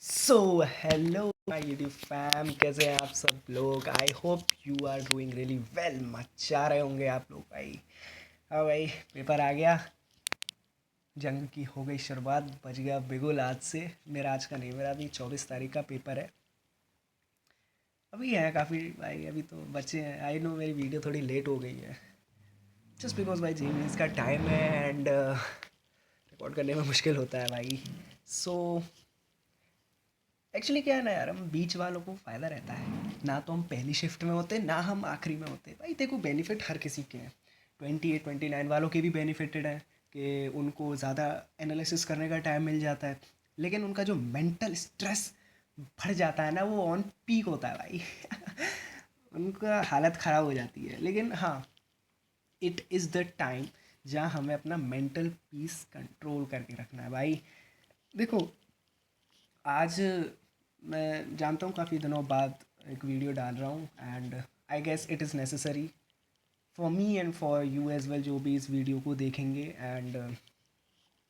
So hello my YouTube fam, कैसे हैं आप सब लोग। I hope you are doing really well. मचा रहे होंगे आप लोग भाई। हाँ भाई, पेपर आ गया, जंग की हो गई शुरुआत, बज गया बिगुल आज से। मेरा आज का नहीं, मेरा अभी 24 तारीख का पेपर है। अभी है काफ़ी भाई, अभी तो बच्चे हैं। आई नो मेरी वीडियो थोड़ी लेट हो गई है, जस्ट बिकॉज भाई जी का टाइम है एंड रिकॉर्ड करने में मुश्किल होता है भाई। सो एक्चुअली क्या है ना यार, हम बीच वालों को फ़ायदा रहता है ना, तो हम पहली शिफ्ट में होते ना हम आखिरी में होते। भाई देखो, बेनिफिट हर किसी के हैं। 28 29 वालों के भी बेनिफिटेड है कि उनको ज़्यादा एनालिसिस करने का टाइम मिल जाता है, लेकिन उनका जो मेंटल स्ट्रेस बढ़ जाता है ना, वो ऑन पीक होता है भाई। उनका हालत ख़राब हो जाती है। लेकिन हाँ, इट इज़ द टाइम जहाँ हमें अपना मेंटल पीस कंट्रोल करके रखना है भाई। देखो, आज मैं जानता हूँ काफ़ी दिनों बाद एक वीडियो डाल रहा हूँ and I guess it is necessary for me and for you as well, जो भी इस वीडियो को देखेंगे। एंड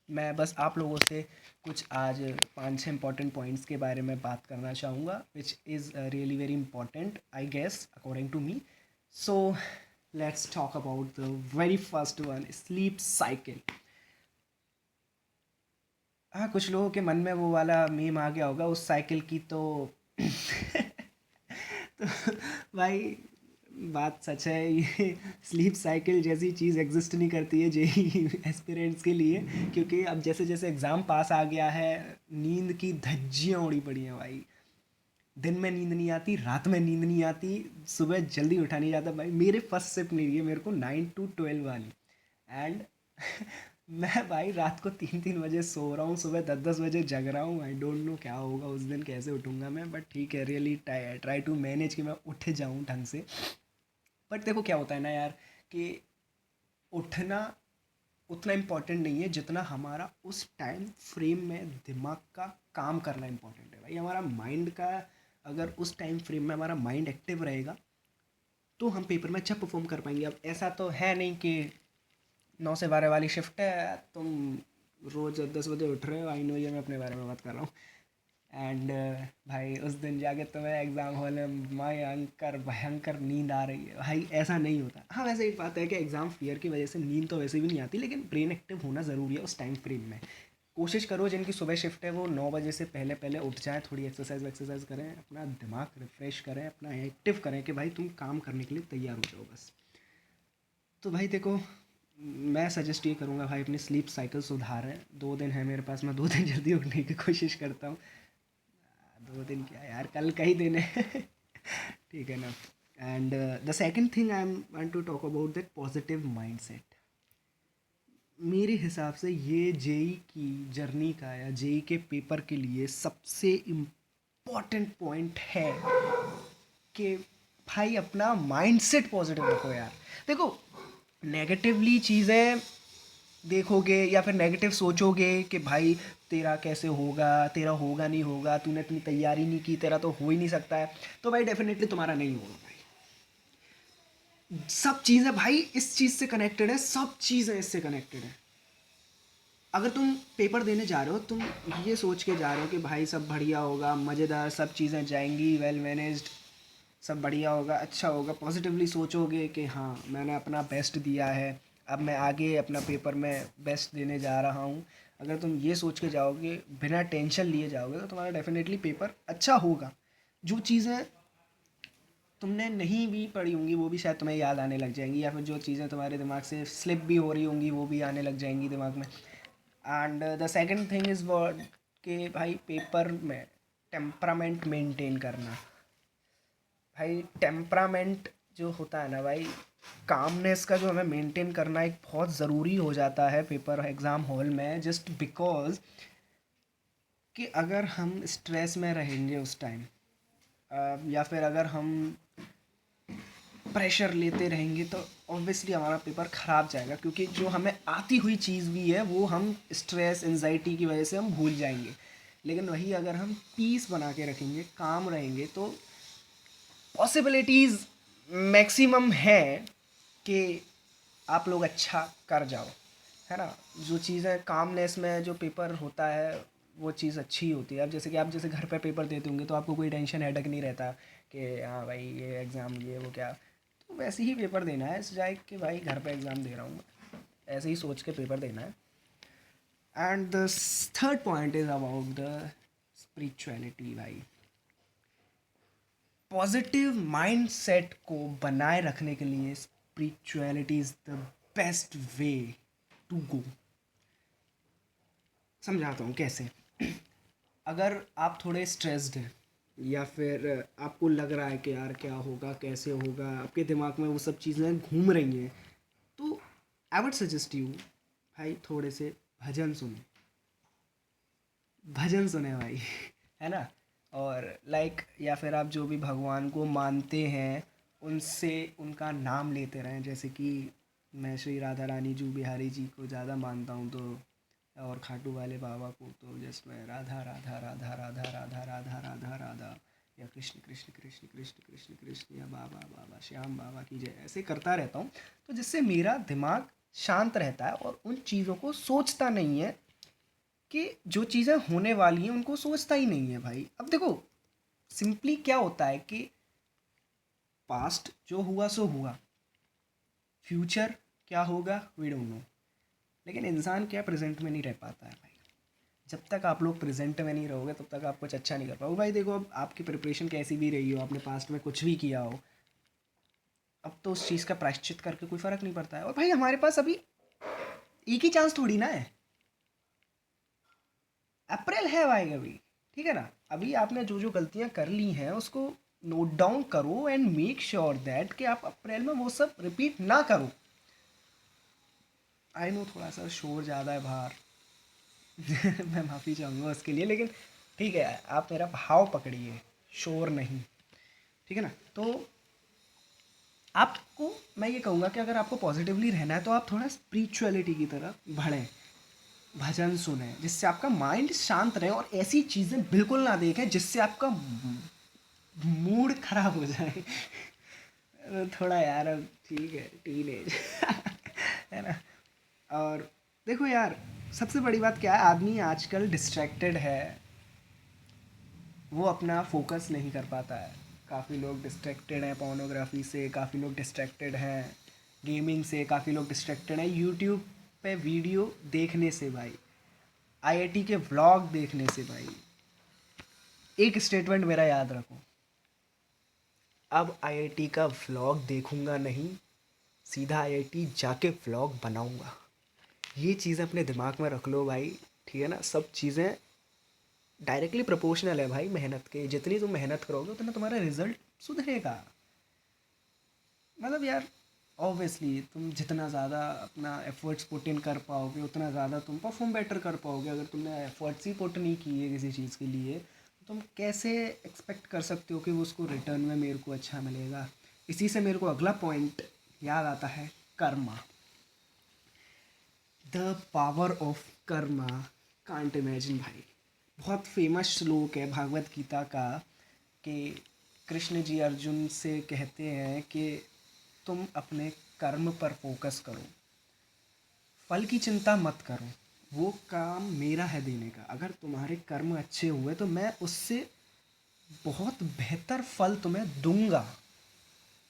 मैं बस आप लोगों से कुछ आज 5-6 इंपॉर्टेंट पॉइंट्स के बारे में बात करना चाहूँगा, which is really very important I guess according to me. So let's talk about the very first one, sleep cycle. हाँ, कुछ लोगों के मन में वो वाला मीम आ गया होगा उस साइकिल की, तो तो भाई बात सच है, ये स्लीप साइकिल जैसी चीज़ एग्जिस्ट नहीं करती है जेई एस्पिरेंट्स के लिए, क्योंकि अब जैसे जैसे एग्ज़ाम पास आ गया है, नींद की धज्जियाँ उड़ी पड़ी हैं भाई। दिन में नींद नहीं आती, रात में नींद नहीं आती, सुबह जल्दी उठा नहीं जाता भाई। मेरे फर्स्ट शिफ्ट नहीं रही है मेरे को 9 to 12 वाली, एंड मैं भाई रात को 3-3 बजे सो रहा हूँ, सुबह 10-10 बजे जग रहा हूँ। आई डोंट नो क्या होगा उस दिन, कैसे उठूँगा मैं, बट ठीक है, रियली ट्राई टू मैनेज कि मैं उठ जाऊँ ढंग से। बट देखो क्या होता है ना यार, कि उठना उतना इम्पोर्टेंट नहीं है जितना हमारा उस टाइम फ्रेम में दिमाग का काम करना इम्पोर्टेंट है भाई। हमारा माइंड का, अगर उस टाइम फ्रेम में हमारा माइंड एक्टिव रहेगा तो हम पेपर में अच्छा परफॉर्म कर पाएंगे। अब ऐसा तो है नहीं कि 9 से 12 वाली शिफ्ट है, तुम रोज़ 10 बजे उठ रहे हो। आई नो, ये मैं अपने बारे में बात कर रहा हूँ। एंड भाई उस दिन जाके तुम्हें एग्ज़ाम हॉल में भयंकर भयंकर नींद आ रही है भाई, ऐसा नहीं होता। हाँ, वैसे एक बात है कि एग्ज़ाम फियर की वजह से नींद तो वैसे भी नहीं आती, लेकिन ब्रेन एक्टिव होना ज़रूरी है उस टाइम फ्रेम में। कोशिश करो जिनकी सुबह शिफ्ट है वो 9 बजे से पहले पहले उठ जाएँ, थोड़ी एक्सरसाइज वक्सरसाइज करें, अपना दिमाग रिफ़्रेश करें, अपना एक्टिव करें कि भाई तुम काम करने के लिए तैयार हो जाओ बस। तो भाई देखो, मैं सजेस्ट ये करूँगा भाई, अपनी स्लीप साइकिल सुधारें। 2 दिन है मेरे पास, मैं 2 दिन जल्दी उठने की कोशिश करता हूँ। 2 दिन क्या यार, कल का ही दिन है। ठीक है ना। And the second thing I am want to talk about that positive mindset. मेरे हिसाब से ये जेई की जर्नी का या जेई के पेपर के लिए सबसे इम्पॉर्टेंट पॉइंट है कि भाई अपना माइंडसेट पॉजिटिव रखो यार। देखो, नेगेटिवली चीज़ें देखोगे या फिर नेगेटिव सोचोगे कि भाई तेरा कैसे होगा, तेरा होगा नहीं होगा, तूने इतनी तैयारी नहीं की, तेरा तो हो ही नहीं सकता है, तो भाई डेफिनेटली तुम्हारा नहीं होगा भाई। सब चीज़ें भाई इस चीज़ से कनेक्टेड है, सब चीज़ें इससे कनेक्टेड है। अगर तुम पेपर देने जा रहे हो, तुम ये सोच के जा रहे हो कि भाई सब बढ़िया होगा, मज़ेदार सब चीज़ें जाएंगी, वेल मैनेज्ड, सब बढ़िया होगा, अच्छा होगा, पॉजिटिवली सोचोगे कि हाँ मैंने अपना बेस्ट दिया है, अब मैं आगे अपना पेपर में बेस्ट देने जा रहा हूँ। अगर तुम ये सोच के जाओगे, बिना टेंशन लिए जाओगे, तो तुम्हारा डेफिनेटली पेपर अच्छा होगा। जो चीज़ें तुमने नहीं भी पढ़ी होंगी वो भी शायद तुम्हें याद आने लग जाएंगी, या फिर जो चीज़ें तुम्हारे दिमाग से स्लिप भी हो रही होंगी वो भी आने लग जाएंगी दिमाग में। And the second thing is word कि भाई पेपर में टेम्परामेंट मेंटेन करना। भाई टेम्परामेंट जो होता है ना भाई, कामनेस का जो हमें मेंटेन करना एक बहुत ज़रूरी हो जाता है पेपर एग्ज़ाम हॉल में, जस्ट बिकॉज कि अगर हम स्ट्रेस में रहेंगे उस टाइम, या फिर अगर हम प्रेशर लेते रहेंगे, तो ऑब्वियसली हमारा पेपर ख़राब जाएगा, क्योंकि जो हमें आती हुई चीज़ भी है वो हम स्ट्रेस एंजाइटी की वजह से हम भूल जाएंगे। लेकिन वही अगर हम पीस बना के रखेंगे, काम रहेंगे, तो पॉसिबिलिटीज़ मैक्सिमम है कि आप लोग अच्छा कर जाओ, है ना। जो चीज़ें कामनेस में जो पेपर होता है, वो चीज़ अच्छी होती है। अब जैसे कि आप जैसे घर पे पेपर देते होंगे तो आपको कोई टेंशन हेडक नहीं रहता कि हाँ भाई ये एग्ज़ाम ये वो क्या, तो वैसे ही पेपर देना है जाए कि भाई घर पे एग्ज़ाम दे रहा हूँ, ऐसे ही सोच के पेपर देना है। And the third point is about the spirituality भाई। पॉजिटिव माइंडसेट को बनाए रखने के लिए spirituality is the best way to go. समझाता हूँ कैसे। अगर आप थोड़े स्ट्रेस्ड हैं या फिर आपको लग रहा है कि यार क्या होगा कैसे होगा, आपके दिमाग में वो सब चीज़ें घूम रही हैं, तो आई वुड सजेस्ट यू भाई थोड़े से भजन सुने, भजन सुने भाई है ना। और या फिर आप जो भी भगवान को मानते हैं उनसे उनका नाम लेते रहें। जैसे कि मैं श्री राधा रानी जू बिहारी जी को ज़्यादा मानता हूँ, तो और खाटू वाले बाबा को, तो जिसमें राधा राधा राधा राधा राधा राधा राधा राधा, या कृष्ण कृष्ण कृष्ण कृष्ण कृष्ण कृष्ण, या बाबा बाबा श्याम बाबा की जय, ऐसे करता रहता हूँ। तो जिससे मेरा दिमाग शांत रहता है और उन चीज़ों को सोचता नहीं है कि जो चीज़ें होने वाली हैं उनको सोचता ही नहीं है भाई। अब देखो सिंपली क्या होता है कि पास्ट जो हुआ सो हुआ, फ्यूचर क्या होगा वी डोंट नो, लेकिन इंसान क्या प्रेजेंट में नहीं रह पाता है भाई। जब तक आप लोग प्रेजेंट में नहीं रहोगे तब तक आप कुछ अच्छा नहीं कर पाओगे भाई। देखो अब आपकी प्रिपरेशन कैसी भी रही हो, आपने पास्ट में कुछ भी किया हो, अब तो उस चीज़ का प्रायश्चित करके कोई फ़र्क नहीं पड़ता है। और भाई हमारे पास अभी एक ही चांस थोड़ी ना है, अप्रैल है भाई अभी, ठीक है ना। अभी आपने जो जो गलतियां कर ली हैं उसको नोट डाउन करो एंड मेक श्योर दैट कि आप अप्रैल में वो सब रिपीट ना करो। आई नो थोड़ा सा शोर ज़्यादा है बाहर मैं माफ़ी चाहूँगा उसके लिए, लेकिन ठीक है आप मेरा भाव पकड़िए, शोर नहीं, ठीक है ना। तो आपको मैं ये कहूँगा कि अगर आपको पॉजिटिवली रहना है तो आप थोड़ा स्पिरिचुअलिटी की तरफ बढ़ें, भजन सुने जिससे आपका माइंड शांत रहे, और ऐसी चीज़ें बिल्कुल ना देखें जिससे आपका मूड खराब हो जाए थोड़ा यार, अब ठीक है टीनेज है ना। और देखो यार सबसे बड़ी बात क्या है, आदमी आजकल डिस्ट्रैक्टेड है, वो अपना फोकस नहीं कर पाता है। काफ़ी लोग डिस्ट्रैक्टेड हैं पोर्नोग्राफी से, काफ़ी लोग डिस्ट्रैक्टेड हैं गेमिंग से, काफ़ी लोग डिस्ट्रैक्टेड हैं यूट्यूब पे वीडियो देखने से भाई, आईआईटी के व्लॉग देखने से भाई। एक स्टेटमेंट मेरा याद रखो, अब आईआईटी का व्लॉग देखूंगा नहीं, सीधा आईआईटी जाके व्लॉग बनाऊंगा। ये चीज़ें अपने दिमाग में रख लो भाई, ठीक है ना। सब चीज़ें डायरेक्टली प्रोपोर्शनल है भाई मेहनत के, जितनी तुम मेहनत करोगे उतना तुम्हारा रिजल्ट सुधरेगा। मतलब यार ऑब्वियसली तुम जितना ज़्यादा अपना एफर्ट्स पुट इन कर पाओगे उतना ज़्यादा तुम परफॉर्म बेटर कर पाओगे। अगर तुमने एफर्ट्स ही पुट नहीं किए किसी चीज़ के लिए तो तुम कैसे एक्सपेक्ट कर सकते हो कि वो उसको रिटर्न में मेरे को अच्छा मिलेगा। इसी से मेरे को अगला पॉइंट याद आता है, Karma, the power of Karma. Can't imagine भाई, बहुत फेमस श्लोक है भागवत गीता का कि कृष्ण जी अर्जुन से कहते हैं कि तुम अपने कर्म पर फोकस करो, फल की चिंता मत करो, वो काम मेरा है देने का। अगर तुम्हारे कर्म अच्छे हुए तो मैं उससे बहुत बेहतर फल तुम्हें दूंगा।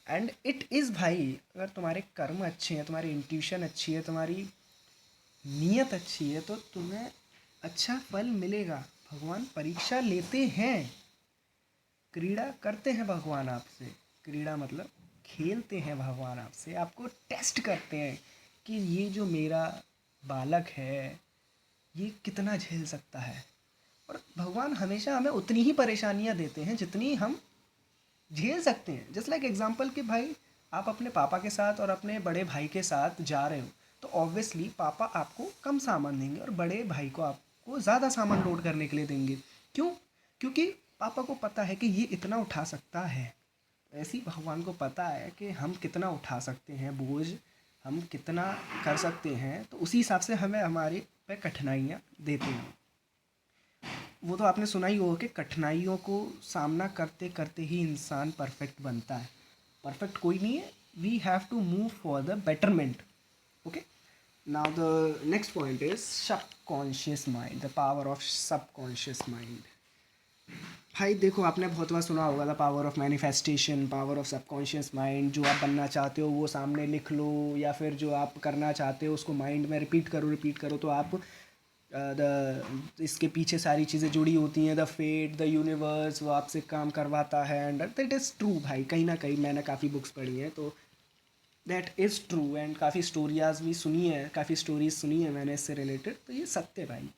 एंड इट इज़ भाई, अगर तुम्हारे कर्म अच्छे हैं, तुम्हारी इंट्यूशन अच्छी है, तुम्हारी नीयत अच्छी है, तो तुम्हें अच्छा फल मिलेगा। भगवान परीक्षा लेते हैं, क्रीड़ा करते हैं भगवान आपसे, क्रीड़ा मतलब खेलते हैं भगवान आपसे, आपको टेस्ट करते हैं कि ये जो मेरा बालक है ये कितना झेल सकता है। और भगवान हमेशा हमें उतनी ही परेशानियां देते हैं जितनी हम झेल सकते हैं। जस्ट लाइक एग्जांपल कि भाई आप अपने पापा के साथ और अपने बड़े भाई के साथ जा रहे हो, तो ऑब्वियसली पापा आपको कम सामान देंगे और बड़े भाई को आपको ज़्यादा सामान लोड करने के लिए देंगे। क्यों? क्योंकि पापा को पता है कि ये इतना उठा सकता है, ऐसे ही भगवान को पता है कि हम कितना उठा सकते हैं बोझ, हम कितना कर सकते हैं, तो उसी हिसाब से हमें हमारे पे कठिनाइयाँ देते हैं। वो तो आपने सुना ही होगा कि कठिनाइयों को सामना करते करते ही इंसान परफेक्ट बनता है। परफेक्ट कोई नहीं है, we have to move for the betterment, okay. Now the next point is subconscious mind, the power of subconscious mind. भाई देखो, आपने बहुत बार सुना होगा the power of manifestation, power of subconscious mind. जो आप बनना चाहते हो वो सामने लिख लो, या फिर जो आप करना चाहते हो उसको माइंड में रिपीट करो तो आप द इसके पीछे सारी चीज़ें जुड़ी होती हैं। द फेट, द यूनिवर्स वो आपसे काम करवाता है, एंड दैट इज़ ट्रू भाई। कहीं ना कहीं मैंने काफ़ी बुक्स पढ़ी हैं तो दैट इज़ ट्रू, एंड काफ़ी स्टोरियाज भी सुनी है, काफ़ी स्टोरीज सुनी है मैंने इससे रिलेटेड, तो ये सत्य भाई।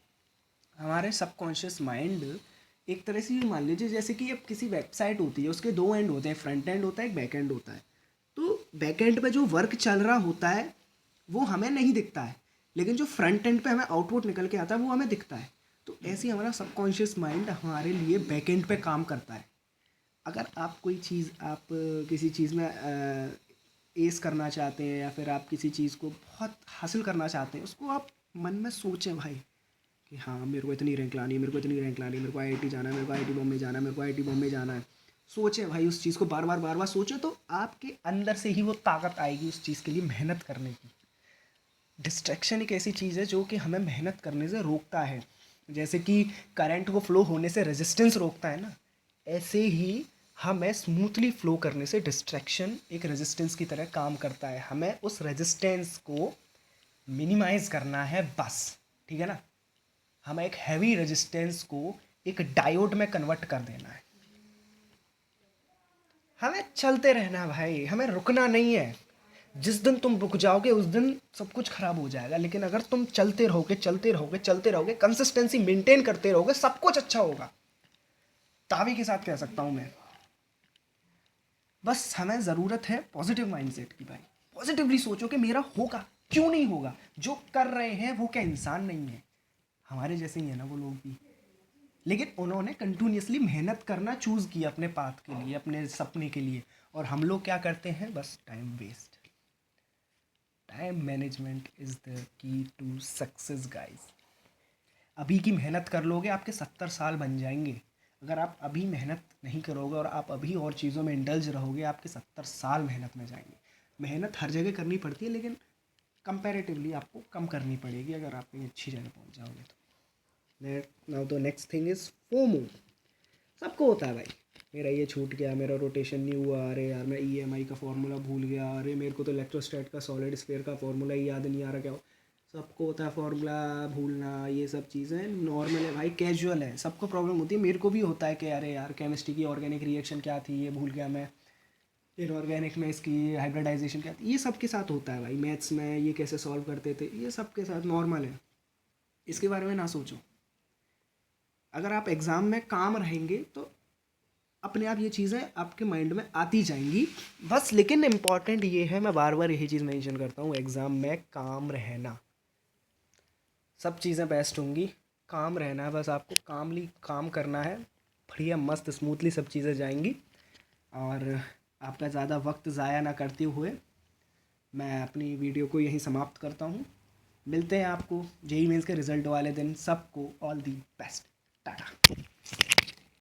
हमारे सबकॉन्शियस माइंड एक तरह से ये मान लीजिए जैसे कि अब किसी वेबसाइट होती है, उसके दो एंड होते हैं, फ्रंट एंड होता है, एक बैक एंड होता है। तो बैक एंड पे जो वर्क चल रहा होता है वो हमें नहीं दिखता है, लेकिन जो फ्रंट एंड पे हमें आउटपुट निकल के आता है वो हमें दिखता है। तो ऐसे ही हमारा सबकॉन्शियस माइंड हमारे लिए बैक एंड पे काम करता है। अगर आप कोई चीज़, आप किसी चीज़ में एस करना चाहते हैं, या फिर आप किसी चीज़ को बहुत हासिल करना चाहते हैं, उसको आप मन में सोचें भाई कि हाँ मेरे को इतनी रैंक लानी है, मेरे को इतनी रैंक लानी है, मेरे को आईआईटी जाना है, मेरे को आईआईटी बॉम्बे जाना है, मेरे को आईआईटी बॉम्बे जाना है। सोचें भाई उस चीज़ को, बार बार सोचें, तो आपके अंदर से ही वो ताकत आएगी उस चीज़ के लिए मेहनत करने की। डिस्ट्रैक्शन एक ऐसी चीज़ है जो कि हमें मेहनत करने से रोकता है। जैसे कि करंट को फ्लो होने से रेजिस्टेंस रोकता है ना, ऐसे ही हमें स्मूथली फ्लो करने से डिस्ट्रैक्शन एक रेजिस्टेंस की तरह काम करता है। हमें उस रेजिस्टेंस को मिनिमाइज करना है बस, ठीक है ना। हमें एक हैवी रेजिस्टेंस को एक डायोड में कन्वर्ट कर देना है। हमें चलते रहना है भाई, हमें रुकना नहीं है। जिस दिन तुम रुक जाओगे उस दिन सब कुछ खराब हो जाएगा, लेकिन अगर तुम चलते रहोगे चलते रहोगे चलते रहोगे, कंसिस्टेंसी मेंटेन करते रहोगे, सब कुछ अच्छा होगा। दावे के साथ कह सकता हूं मैं। बस हमें ज़रूरत है पॉजिटिव माइंडसेट की भाई। पॉजिटिवली सोचो कि मेरा होगा, क्यों नहीं होगा। जो कर रहे हैं वो क्या इंसान नहीं है, हमारे जैसे ही है ना वो लोग भी, लेकिन उन्होंने कंटिन्यूसली मेहनत करना चूज़ किया अपने पाथ के लिए, अपने सपने के लिए। और हम लोग क्या करते हैं, बस time waste. Time management is the key to success guys. अभी की मेहनत कर लोगे, आपके 70 साल बन जाएंगे। अगर आप अभी मेहनत नहीं करोगे और आप अभी और चीज़ों में इंडल्ज रहोगे, आपके 70 साल मेहनत में जाएंगे। मेहनत हर जगह करनी पड़ती है, लेकिन कंपैरेटिवली आपको कम करनी पड़ेगी अगर आप कहीं अच्छी जगह पहुंच जाओगे तो। Now the next thing is FOMO. सबको होता है भाई, मेरा ये छूट गया, मेरा रोटेशन नहीं हुआ, अरे यार मैं ईएमआई का फार्मूला भूल गया, अरे मेरे को तो इलेक्ट्रोस्टैट का सॉलिड स्फीयर का फार्मूला ही याद नहीं आ रहा, क्या हो। सबको होता है फार्मूला भूलना, ये सब चीज़ें नॉर्मल है भाई, कैजुअल है, सबको प्रॉब्लम होती है। मेरे को भी होता है कि अरे यार केमिस्ट्री की ऑर्गेनिक रिएक्शन क्या थी ये भूल गया मैं, इनऑर्गेनिक में इसकी हाइब्रिडाइजेशन क्या थी, ये सबके साथ होता है भाई। मैथ्स में ये कैसे सॉल्व करते थे, ये सबके साथ नॉर्मल है, इसके बारे में ना सोचो। अगर आप एग्ज़ाम में काम रहेंगे तो अपने आप ये चीज़ें आपके माइंड में आती जाएंगी बस। लेकिन इम्पॉर्टेंट ये है, मैं बार बार यही चीज़ मेंशन करता हूँ, एग्ज़ाम में काम रहना। सब चीज़ें बेस्ट होंगी, काम रहना है बस, आपको कामली काम करना है, बढ़िया मस्त स्मूथली सब चीज़ें जाएंगी। और आपका ज़्यादा वक्त ज़ाया ना करते हुए मैं अपनी वीडियो को यहीं समाप्त करता हूँ। मिलते हैं आपको जेईई मेंस के रिज़ल्ट वाले दिन। सबको ऑल दी बेस्ट, टाटा।